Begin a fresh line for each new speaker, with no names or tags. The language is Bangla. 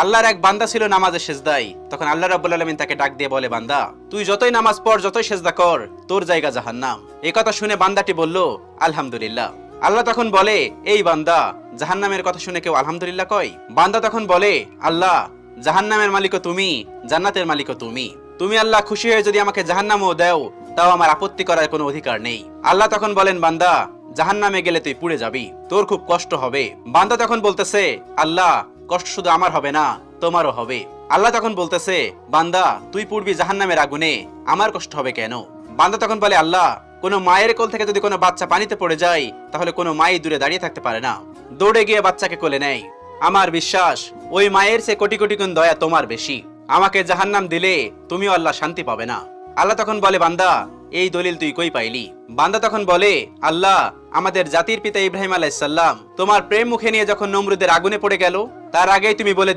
আল্লাহর এক বান্দা ছিল নামাজে সেজদায়। তখন আল্লাহ রাব্বুল আলামিন তাকে ডাক দিয়ে বলে, বান্দা তুই যতই নামাজ পড়, যতই সেজদা কর, তোর জায়গা জাহান্নাম। এই কথা শুনে বান্দাটি বলল, আলহামদুলিল্লাহ। আল্লাহ তখন বলে, এই বান্দা, জাহান্নামের কথা শুনে কেউ আলহামদুলিল্লাহ কয়? বান্দা তখন বলে, আল্লাহ, জাহান্নামের মালিকও তুমি, জান্নাতের মালিকও তুমি। তুমি আল্লাহ খুশি হয়ে যদি আমাকে জাহান্নামও দাও, তাও আমার আপত্তি করার কোনো অধিকার নেই। আল্লাহ তখন বলেন, বান্দা, জাহান্নামে গেলে তুই পুড়ে যাবি, তোর খুব কষ্ট হবে। বান্দা তখন বলতেছে, আল্লাহ, কষ্ট শুধু আমার হবে না, তোমারও হবে। আল্লাহ তখন বলতেছে, বান্দা, তুই পুড়বি জাহান্নামের আগুনে, আমার কষ্ট হবে কেন? বান্দা তখন বলে, আল্লাহ, কোনো মায়ের কোল থেকে যদি কোনো বাচ্চা পানিতে পড়ে যায়, তাহলে কোনো মাই দূরে দাঁড়িয়ে থাকতে পারে না, দৌড়ে গিয়ে বাচ্চাকে কোলে নেয়। আমার বিশ্বাস ওই মায়ের চেয়ে কোটি কোটি গুণ দয়া তোমার বেশি। আমাকে জাহান্নাম দিলে তুমিও আল্লাহ শান্তি পাবে না। আল্লাহ তখন বলে, বান্দা, এই দলিল তুই কই পাইলি? বান্দা তখন বলে, আল্লাহ, আমাদের জাতির পিতা ইব্রাহিম আলাইহিস সালাম তোমার প্রেম মুখে নিয়ে যখন নমরুদের আগুনে পড়ে গেল, তার আগেই তুমি বলে